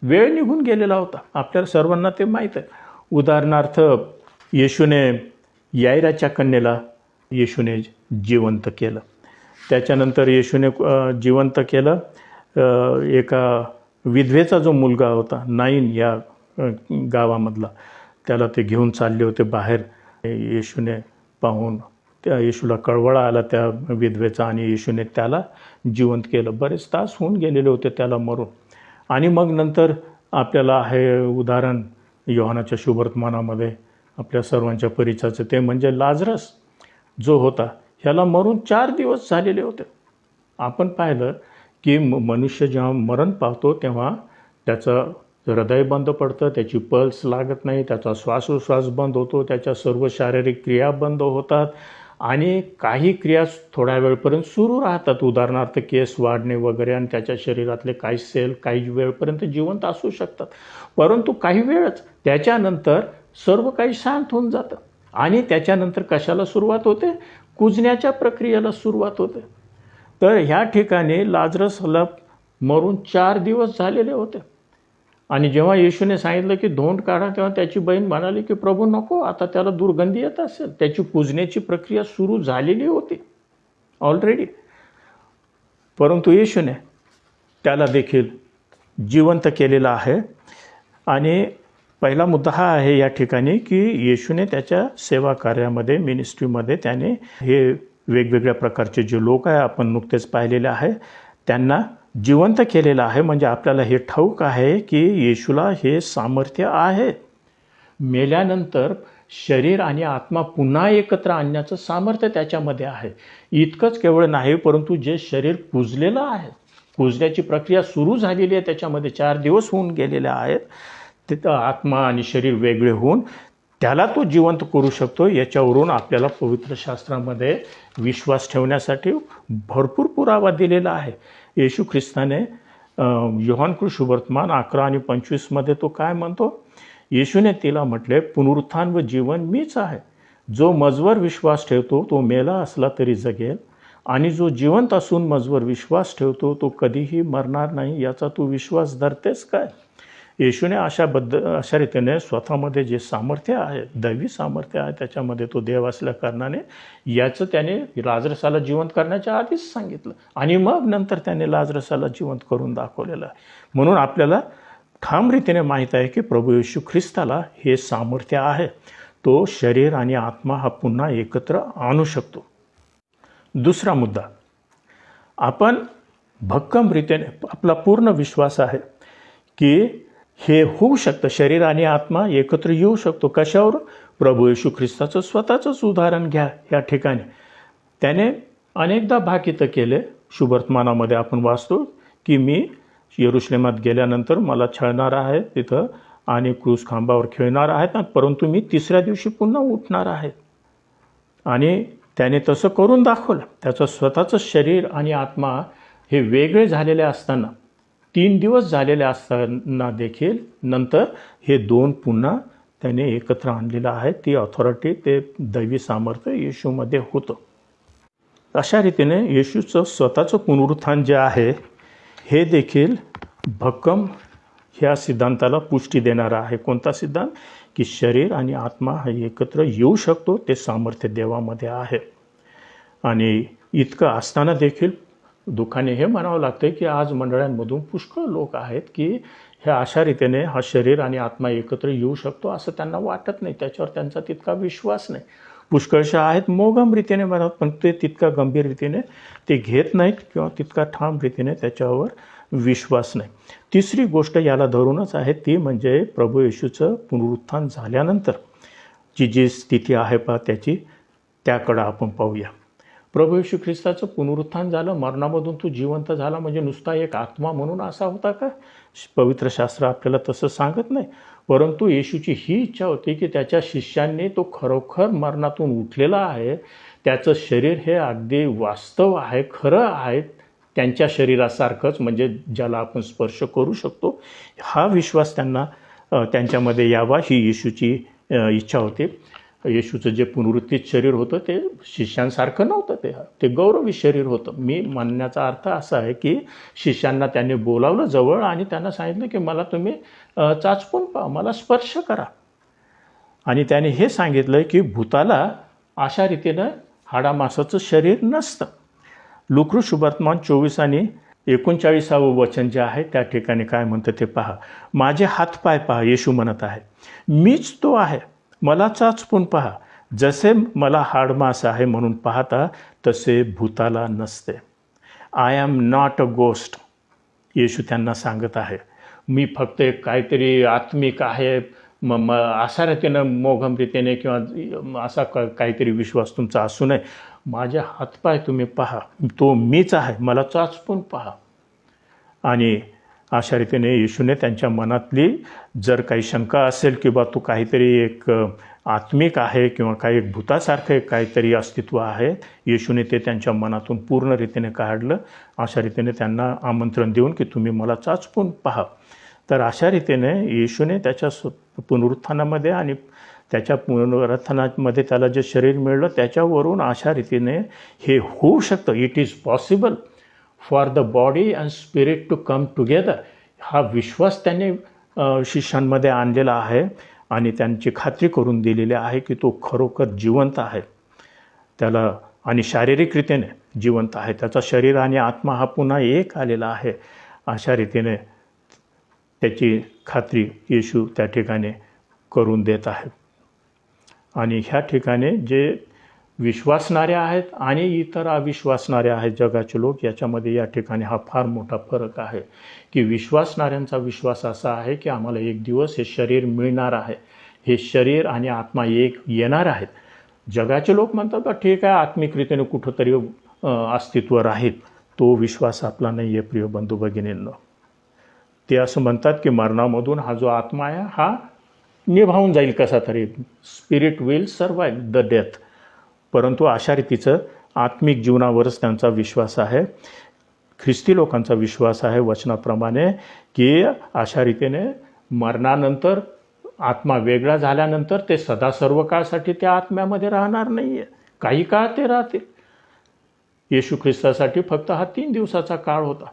[SPEAKER 1] वेळ निघून गेलेला होता. आपल्याला सर्वांना ते माहीत आहे. उदाहरणार्थ येशूने याईराच्या कन्येला येशूने जिवंत केलं. त्याच्यानंतर येशूने जिवंत केलं एका विधवेचा जो मुलगा होता, नाईन या गावामधला, त्याला ते घेऊन चालले होते बाहेर. येशूने पाहून त्या येशूला कळवळा आला त्या विधवेचा, आणि येशूने त्याला जिवंत केलं. बरेच तास होऊन गेलेले होते त्याला मरून. आणि मग नंतर आपल्याला हे उदाहरण योहानाच्या शुभवर्तमानामध्ये आपल्या सर्वांच्या परिचयाचं, ते म्हणजे लाजरस जो होता, ह्याला मरून 4 दिवस झालेले होते. आपण पाहिलं की मनुष्य जेव्हा मरण पावतो तेव्हा त्याचं हृदय बंद पडतं, त्याची पल्स लागत नाही, त्याचा श्वासोश्वास बंद होतो, त्याच्या सर्व शारीरिक क्रिया बंद होतात आणि काही क्रिया थोड्या वेळपर्यंत सुरू राहतात. उदाहरणार्थ केस वाढणे वगैरे, आणि त्याच्या शरीरातले काही सेल काही वेळपर्यंत जिवंत असू शकतात. परंतु काही वेळच त्याच्यानंतर सर्व काही शांत होऊन जातं. आणि त्याच्यानंतर कशाला सुरुवात होते? कुजण्याच्या प्रक्रियेला सुरुवात होते. तर ह्या ठिकाणी लाजरसला मरून 4 दिवस झालेले होते. आणि जेव्हा येशूने सांगितलं की धोंड काढा, तेव्हा त्याची बहीण म्हणाली की प्रभू नको, आता त्याला दुर्गंधी येत असेल. त्याची कुजण्याची प्रक्रिया सुरू झालेली होती ऑलरेडी. परंतु येशूने त्याला देखील जिवंत केलेलं आहे. आणि पहिला मुद्दा हा आहे या ठिकाणी की येशूने त्याच्या सेवा कार्यामध्ये, मिनिस्ट्रीमध्ये त्याने हे वेगवेगळ्या प्रकारचे जे लोक आहे, आपण नुकतेच पाहिलेले आहे, त्यांना जिवंत केलेलं आहे. म्हणजे आपल्याला हे ठाऊक आहे की येशूला हे सामर्थ्य आहे. मेल्यानंतर शरीर आणि आत्मा पुन्हा एकत्र आणण्याचं सामर्थ्य त्याच्यामध्ये आहे. इतकंच केवळ नाही, परंतु जे शरीर कुजलेलं आहे, कुजण्याची प्रक्रिया सुरू झालेली आहे, त्याच्यामध्ये 4 दिवस होऊन गेलेले आहेत, तिथं आत्मा आणि शरीर वेगळे होऊन त्याला तो जिवंत करू शकतो. याच्यावरून आपल्याला पवित्र शास्त्रामध्ये विश्वास ठेवण्यासाठी भरपूर पुरावा दिलेला आहे. येशू ख्रिस्ताने योहान शुभवर्तमान 11 आणि 25 मध्ये तो काय म्हणतो? येशूने तिला म्हटले, पुनरुत्थान व जीवन मीच आहे. जो मजवर विश्वास ठेवतो तो मेला असला तरी जगेल, आणि जो जिवंत असून मजवर विश्वास ठेवतो तो कधीही मरणार नाही, याचा तू विश्वास धरतेस काय? येशूने अशा रीतीने स्वतःमध्ये जे सामर्थ्य आहे, दैवी सामर्थ्य आहे, त्याच्यामध्ये तो देव असल्या कारणाने याचं त्याने लाजरसाला जिवंत करण्याच्या आधीच सांगितलं, आणि मग नंतर त्याने लाजरसाला जिवंत करून दाखवलेलं आहे. म्हणून आपल्याला ठाम रीतीने माहीत आहे की प्रभू येशू ख्रिस्ताला हे सामर्थ्य आहे. तो शरीर आणि आत्मा हा पुन्हा एकत्र आणू शकतो. दुसरा मुद्दा, आपण भक्कम रीतीने आपला पूर्ण विश्वास आहे की हे होऊ शकतं, शरीर आणि आत्मा एकत्र येऊ शकतो. कशावर? प्रभू येशू ख्रिस्ताचं स्वतःचंच उदाहरण घ्या. या ठिकाणी त्याने अनेकदा भाकितं केले. शुभवर्तमानामध्ये आपण वाचतो की मी यरुशलेमात गेल्यानंतर मला छळणार आहे तिथं आणि क्रूस खांबावर खेळणार आहेत, परंतु मी तिसऱ्या दिवशी पुन्हा उठणार आहे. आणि त्याने तसं करून दाखवलं. त्याचं स्वतःचं शरीर आणि आत्मा हे वेगळे झालेले असताना, 3 दिवस झालेले असताना देखील नंतर हे दोन पुन्हा त्याने एकत्र आणलेलं आहे. ती ऑथॉरिटी, ते दैवी सामर्थ्य येशूमध्ये होतं. अशा रीतीने येशूचं स्वतःचं पुनरुत्थान जे आहे हे देखील भक्कम ह्या सिद्धांताला पुष्टी देणारा आहे. कोणता सिद्धांत? की शरीर आणि आत्मा हा एकत्र येऊ शकतो, ते सामर्थ्य देवामध्ये आहे. आणि इतकं असताना देखील दुःखाने हे म्हणावं लागतं की आज मंडळांमधून पुष्कळ लोक आहेत की ह्या अशा रीतीने हा शरीर आणि आत्मा एकत्र येऊ शकतो असं त्यांना वाटत नाही, त्याच्यावर त्यांचा तितका विश्वास नाही. पुष्कळशा आहेत मोगम रीतीने म्हणत, पण ते तितका गंभीर रीतीने ते घेत नाहीत किंवा तितका ठाम रीतीने त्याच्यावर विश्वास नाही. तिसरी गोष्ट याला धरूनच आहे, ती म्हणजे प्रभू येशूचं पुनरुत्थान झाल्यानंतर जी स्थिती आहे त्याकडं आपण पाहूया. प्रभू येशू ख्रिस्ताचं पुनरुत्थान झालं, मरणामधून तू जिवंत झाला म्हणजे नुसता एक आत्मा म्हणून असा होता का? पवित्र शास्त्र आपल्याला तसं सांगत नाही. परंतु येशूची ही इच्छा होती की त्याच्या शिष्यांनी तो खरोखर मरणातून उठलेला आहे, त्याचं शरीर हे अगदी वास्तव आहे, खरं आहे, त्यांच्या शरीरासारखंच, म्हणजे ज्याला आपण स्पर्श करू शकतो, हा विश्वास त्यांना त्यांच्यामध्ये यावा, ही येशूची इच्छा होती. येशूचं जे पुनरुत्थित शरीर होतं ते शिष्यांसारखं नव्हतं, ते गौरवी शरीर होतं. मी म्हणण्याचा अर्थ असा आहे की शिष्यांना त्याने बोलावलं जवळ आणि त्यांना सांगितलं की मला तुम्ही चाचपून पहा, मला स्पर्श करा. आणि त्याने हे सांगितलं की भूताला अशा रीतीनं हाडामासाचं शरीर नसतं. लुकरू शुभवर्तमान 24 आणि 39 वचन जे आहे त्या ठिकाणी काय म्हणतं ते पहा. माझे हातपाय पहा, येशू म्हणत आहे, मीच तो आहे, मला चाचपून पहा. जसे मला हाडमास आहे म्हणून पाहता तसे भूताला नसते. I am not a ghost, Yeshu त्यांना सांगत आहे. मी फक्त एक काहीतरी आत्मिक आहे, अशा रीतीनं मोघम रीतीने किंवा असा काहीतरी विश्वास तुमचा असू नये. माझे हातपाय तुम्ही पहा, तो मीच आहे, मला चाचपून पहा. आणि अशा रीतीने येशूने त्यांच्या मनातली जर काही शंका असेल की बा तू काहीतरी एक आत्मिक आहे किंवा काही एक भूतासारखं एक काहीतरी अस्तित्व आहे, येशूने ते त्यांच्या मनातून पूर्ण रीतीने काढलं. अशा रीतीने त्यांना आमंत्रण देऊन की तुम्ही मला चाचपून पहा. तर अशा रीतीने येशूने त्याच्या पुनरुत्थानामध्ये आणि त्याच्या पुनरुत्थानामध्ये त्याला जे शरीर मिळलं त्याच्यावरून अशा रीतीने हे होऊ शकतं. It is possible for the body and spirit to come together. हा विश्वास त्यांनी शिष्यांमध्ये आणलेला आहे आणि त्यांची खात्री करून दिलेली आहे की तो खरोखर जिवंत आहे त्याला, आणि शारीरिक रीतीने जिवंत आहे, त्याचा शरीर आणि आत्मा हा पुन्हा एक आलेला आहे. अशा रीतीने त्याची खात्री येशू त्या ठिकाणी करून देत आहे. आणि ह्या ठिकाणी जे विश्वासणारे आहेत आणि इतर अविश्वासणारे आहेत जगाचे लोक, याच्यामध्ये या ठिकाणी हा फार मोठा फरक आहे की विश्वासणाऱ्यांचा विश्वास असा आहे की आम्हाला एक दिवस हे शरीर मिळणार आहे, हे शरीर आणि आत्मा एक येणार आहेत. जगाचे लोक म्हणतात का ठीक आहे, आत्मिक रीतीने कुठंतरी अस्तित्व राहील. तो विश्वास आपला नाही आहे प्रिय बंधू भगिनींनो. ते असं म्हणतात की मरणामधून हा जो आत्मा आहे हा निभावून जाईल कसा तरी, spirit will survive the death. परंतु अशा रीतीचं आत्मिक जीवनावरच त्यांचा विश्वास आहे. ख्रिस्ती लोकांचा विश्वास आहे वचनाप्रमाणे की अशा रीतीने मरणानंतर आत्मा वेगळा झाल्यानंतर ते सदा सर्व काळसाठी त्या आत्म्यामध्ये राहणार नाही आहे. काही काळ ते राहतील. येशू ख्रिस्तासाठी फक्त हा 3 दिवसाचा काळ होता.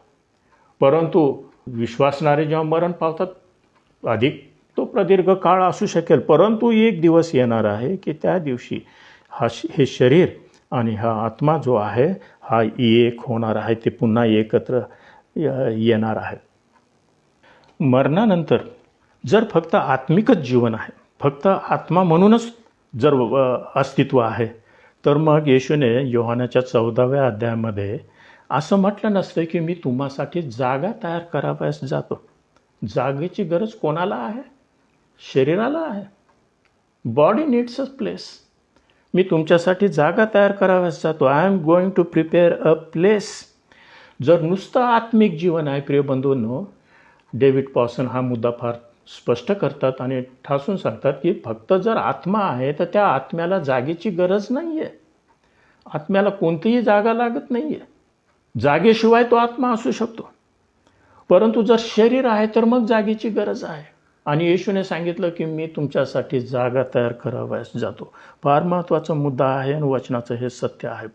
[SPEAKER 1] परंतु विश्वासणारे जेव्हा मरण पावतात अधिक तो प्रदीर्घ काळ असू शकेल. परंतु एक दिवस येणार आहे की त्या दिवशी हे शरीर आणि हा आत्मा जो आहे हा एक होणार आहे. ते पुन्हा एकत्र येणार आहे. मरणानंतर जर फक्त आत्मिकच जीवन आहे, फक्त आत्मा म्हणूनच जर अस्तित्व आहे, तर मग येशूने योहानाच्या 14व्या अध्यायामध्ये असं म्हटलं नसतं की मी तुम्हासाठी जागा तयार करावयास जातो. जागेची गरज कोणाला आहे? शरीराला आहे. Body needs a place. मी तुमच्यासाठी जागा तयार करावयास जातो. I am going to prepare a place. जर नुसतं आत्मिक जीवन आहे प्रिय बंधूंनो, डेव्हिड पॉसन हा मुद्दा फार स्पष्ट करतात आणि ठासून सांगतात की फक्त जर आत्मा आहे तर त्या आत्म्याला जागेची गरज नाही आहे. आत्म्याला कोणतीही जागा लागत नाही आहे. जागेशिवाय तो आत्मा असू शकतो. परंतु जर शरीर आहे तर मग जागेची गरज आहे. आणि येशूने सांगितलं की मी तुमच्यासाठी जागा तयार करावयास जातो. फार महत्त्वाचा मुद्दा आहे आणि वचनाचं हे सत्य आहे.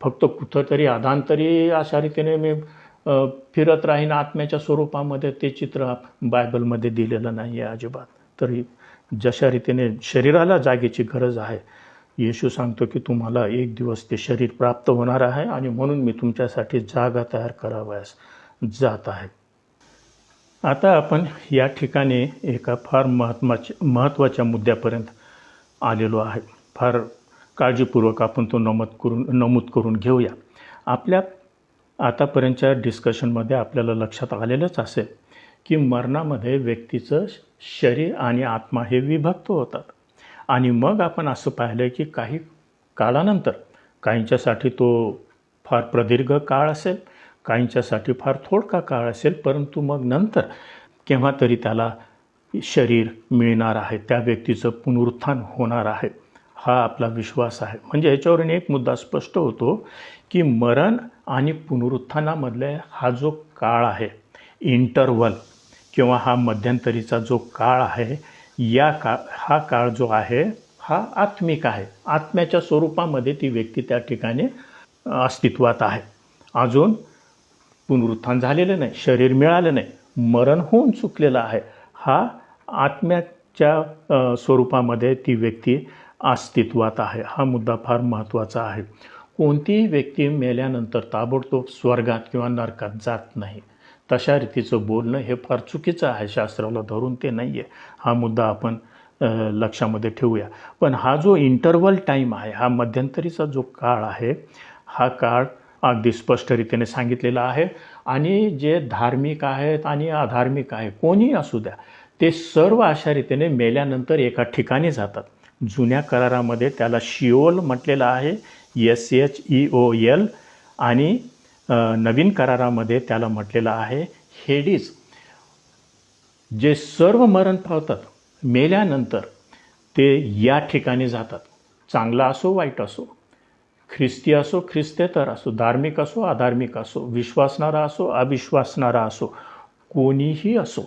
[SPEAKER 1] फक्त कुठंतरी अधांतरी अशा रीतीने मी फिरत राहीन आत्म्याच्या स्वरूपामध्ये, ते चित्र बायबलमध्ये दिलेलं नाही आहे अजिबात. तरी जशा रीतीने शरीराला जागेची गरज आहे, येशू सांगतो की तुम्हाला एक दिवस ते शरीर प्राप्त होणार आहे आणि म्हणून मी तुमच्यासाठी जागा तयार करावयास जात आहे. आता आपण या ठिकाणी एका फार महत्त्वाच्या मुद्द्यापर्यंत आलेलो आहे. फार काळजीपूर्वक आपण तो नमूद करून घेऊया. आपल्या आतापर्यंतच्या डिस्कशनमध्ये आपल्याला लक्षात आलेलंच असेल की मरणामध्ये व्यक्तीचं शरीर आणि आत्मा हे विभक्त होतात. आणि मग आपण असं पाहिलं की काही काळानंतर काहींच्यासाठी तो फार प्रदीर्घ काळ असेल, काहींच्यासाठी फार थोडका काळ असेल, परंतु मग नंतर केव्हा तरी त्याला शरीर मिळणार आहे, त्या व्यक्तीचं पुनरुत्थान होणार आहे, हा आपला विश्वास आहे. म्हणजे ह्याच्यावरून एक मुद्दा स्पष्ट होतो की मरण आणि पुनरुत्थानामधले हा जो काळ आहे, इंटरव्हल किंवा हा मध्यंतरीचा जो काळ आहे, हा काळ जो आहे हा आत्मिक आहे. आत्म्याच्या स्वरूपामध्ये ती व्यक्ती त्या ठिकाणी अस्तित्वात आहे. अजून पुनरुत्थान झालेलं नाही, शरीर मिळालं नाही, मरण होऊन चुकलेलं आहे. हा आत्म्याच्या स्वरूपामध्ये ती व्यक्ती अस्तित्वात आहे. हा मुद्दा फार महत्त्वाचा आहे. कोणतीही व्यक्ती मेल्यानंतर ताबडतोब स्वर्गात किंवा नरकात जात नाही. तशा रीतीचं बोलणं हे फार चुकीचं आहे. शास्त्राला धरून ते नाही आहे. हा मुद्दा आपण लक्षामध्ये ठेवूया. पण हा जो इंटरव्हल टाईम आहे, हा मध्यंतरीचा जो काळ आहे, हा काळ अगदी स्पष्ट रीतीने सांगितलेला आहे. आणि जे धार्मिक आहेत आणि अधार्मिक आहे, कोणीही असू द्या, ते सर्व अशा रीतीने मेल्यानंतर एका ठिकाणी जातात. जुन्या करारामध्ये त्याला शिओल म्हटलेलं आहे, SHEOL, आणि नवीन करारामध्ये त्याला म्हटलेलं आहे हेडीज. जे सर्व मरण पावतात मेल्यानंतर ते या ठिकाणी जातात. चांगला असो वाईट असो, ख्रिस्ती असो ख्रिस्तेतर असो, धार्मिक असो अधार्मिक असो, विश्वासणारा असो अविश्वासणारा असो, कोणीही असो,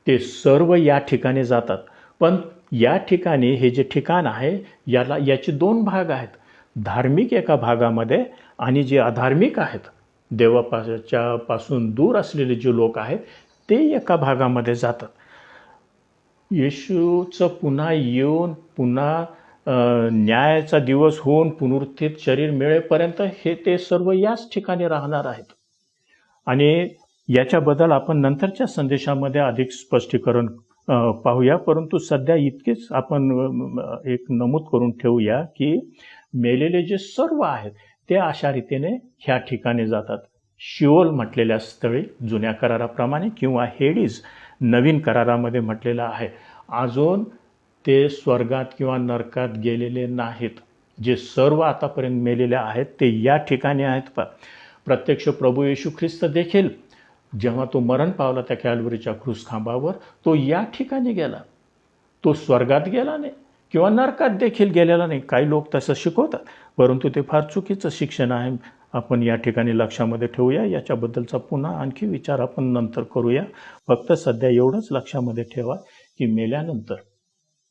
[SPEAKER 1] ते सर्व या ठिकाणी जातात. पण या ठिकाणी हे जे ठिकाण आहे याचे 2 भाग आहेत. धार्मिक एका भागामध्ये आणि जे अधार्मिक आहेत, देवापासून दूर असलेले जे लोक आहेत, ते एका भागामध्ये जातात. येशूचं पुन्हा येऊन पुन्हा न्यायाचा दिवस होऊन पुनरुत्थित शरीर मिळेपर्यंत ते सर्व याच ठिकाणी राहणार आहेत. आणि याच्याबद्दल आपण नंतरच्या संदेशामध्ये अधिक स्पष्टीकरण पाहूया. परंतु सध्या इतकेच आपण एक नमूद करून ठेवूया की मेलेले जे सर्व आहेत ते अशा रीतीने ह्या ठिकाणी जातात. शिओल म्हटलेल्या स्थळी जुन्या कराराप्रमाणे, किंवा हेडीज नवीन करारामध्ये म्हटलेलं आहे. अजून ते स्वर्गात किंवा नरकात गेलेले नाहीत. जे सर्व आतापर्यंत मेलेले आहेत ते या ठिकाणी आहेत. प्रत्यक्ष प्रभू येशू ख्रिस्त देखील जेव्हा तो मरण पावला त्या कॅल्वरीच्या क्रूसखांबावर, तो या ठिकाणी गेला. तो स्वर्गात गेला नाही किंवा नरकात देखील गेलेला नाही. काही लोक तसं शिकवतात, परंतु ते फार चुकीचं शिक्षण आहे. आपण या ठिकाणी लक्षामध्ये ठेवूया. याच्याबद्दलचा पुन्हा आणखी विचार आपण नंतर करूया. फक्त सध्या एवढंच लक्षामध्ये ठेवा की मेल्यानंतर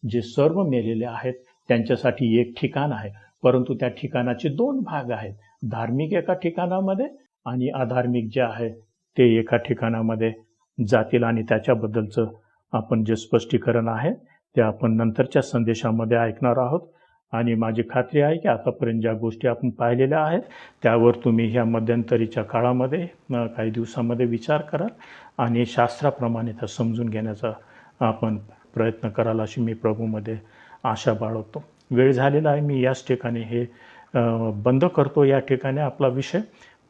[SPEAKER 1] जे सर्व मेलेले आहेत त्यांच्यासाठी एक ठिकाण आहे, परंतु त्या ठिकाणाचे 2 भाग आहेत. धार्मिक एका ठिकाणामध्ये आणि अधार्मिक जे आहे ते एका ठिकाणामध्ये जातील. आणि त्याच्याबद्दलचं आपण जे स्पष्टीकरण आहे ते आपण नंतरच्या संदेशामध्ये ऐकणार आहोत. आणि माझी खात्री आहे की आतापर्यंत ज्या गोष्टी आपण पाहिलेल्या आहेत त्यावर तुम्ही ह्या मध्यंतरीच्या काळामध्ये काही दिवसामध्ये विचार कराल आणि शास्त्राप्रमाणे त्या समजून घेण्याचा आपण प्रयत्न कराल अशी मी प्रभूमध्ये आशा बाळगतो. वेळ झालेला आहे. मी याच ठिकाणी हे बंद करतो या ठिकाणी आपला विषय,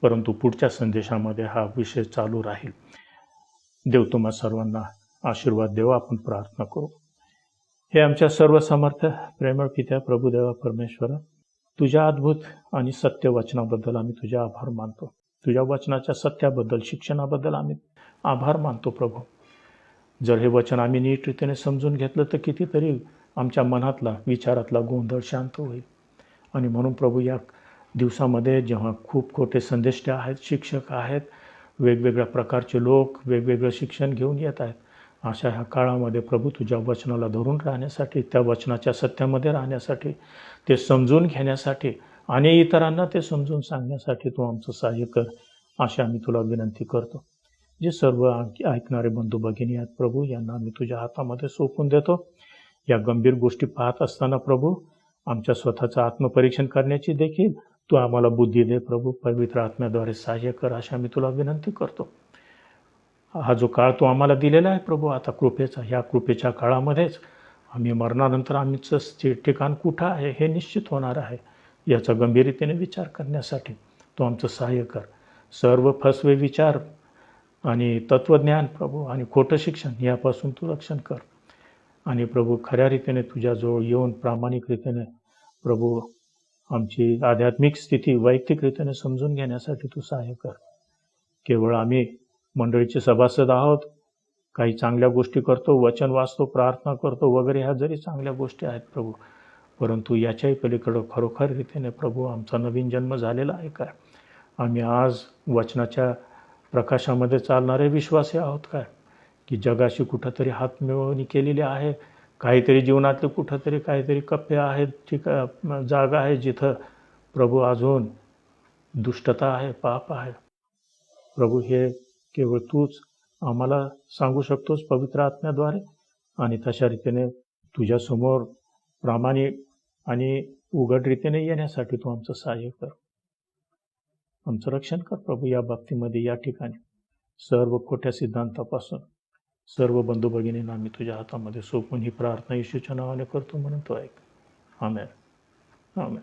[SPEAKER 1] परंतु पुढच्या संदेशामध्ये हा विषय चालू राहील. देव तुम्हा सर्वांना आशीर्वाद देवा. आपण प्रार्थना करू. हे आमच्या सर्व समर्थ प्रेमळ पित्या प्रभुदेवा परमेश्वरा, तुझ्या अद्भुत आणि सत्य वचनाबद्दल आम्ही तुझे आभार मानतो. तुझ्या वचनाच्या सत्याबद्दल, शिक्षणाबद्दल आम्ही आभार मानतो प्रभू. जर हे वचन आम्ही नीट रीतीने समजून घेतलं तर कितीतरी आमच्या मनातला, विचारातला गोंधळ शांत होईल. आणि म्हणून प्रभू या दिवसामध्ये जेव्हा खूप खोटे संदेष्टे आहेत, शिक्षक आहेत, वेगवेगळ्या प्रकारचे लोक वेगवेगळं शिक्षण घेऊन येत आहेत, अशा ह्या काळामध्ये प्रभू तुझ्या वचनाला धरून राहण्यासाठी, त्या वचनाच्या सत्यामध्ये राहण्यासाठी, ते समजून घेण्यासाठी आणि इतरांना ते समजून सांगण्यासाठी तू आमचं सहाय्य कर अशी आम्ही तुला विनंती करतो. जे सर्व ऐकणारे बंधू भगिनी आहेत प्रभू, यांना आम्ही तुझ्या हातामध्ये सोपून देतो. या गंभीर गोष्टी पाहत असताना प्रभू आमच्या स्वतःचं आत्मपरीक्षण करण्याची देखील तू आम्हाला बुद्धी दे प्रभू. पवित्र आत्म्याद्वारे सहाय्य कर अशी आम्ही तुला विनंती करतो. हा जो काळ तू आम्हाला दिलेला आहे प्रभू आता कृपेचा, ह्या कृपेच्या काळामध्येच आम्ही मरणानंतर आमचं ठिकाण कुठं आहे हे निश्चित होणार आहे. याचा गंभीरतेने विचार करण्यासाठी तू आमचं सहाय्य कर. सर्व फसवे विचार आणि तत्त्वज्ञान प्रभू आणि खोटं शिक्षण यापासून तू रक्षण कर. आणि प्रभू खऱ्या रीतीने तुझ्याजवळ येऊन प्रामाणिक रीतीने प्रभू आमची आध्यात्मिक स्थिती वैयक्तिक रीतीने समजून घेण्यासाठी तू सहाय्य कर. केवळ आम्ही मंडळीचे सभासद आहोत, काही चांगल्या गोष्टी करतो, वचन वाचतो, प्रार्थना करतो वगैरे, ह्या जरी चांगल्या गोष्टी आहेत प्रभू, परंतु याच्याही पलीकडं खरोखर रीतीने प्रभू आमचा नवीन जन्म झालेला आहे काय? आम्ही आज वचनाच्या प्रकाशामध्ये चालणारे विश्वासी आहोत काय? की जगाशी कुठंतरी हातमिळवणी केलेली आहे, काहीतरी जीवनातले कुठंतरी काहीतरी कप्पे आहेत, जागा आहे जिथं प्रभू अजून दुष्टता आहे, पाप आहे. प्रभू हे केवळ तूच आम्हाला सांगू शकतोस पवित्र आत्म्याद्वारे. आणि तशा रीतीने तुझ्यासमोर प्रामाणिक आणि उघड रीतीने येण्यासाठी तू आमचं सहाय्य कर, आमचं रक्षण कर प्रभू. या बाबतीमध्ये या ठिकाणी सर्व खोट्या सिद्धांतापासून सर्व बंधू भगिनींना आम्ही तुझ्या हातामध्ये सोपून ही प्रार्थना येशूच्या नावाने करतो म्हणून तो ऐक. आमेन. आमेन.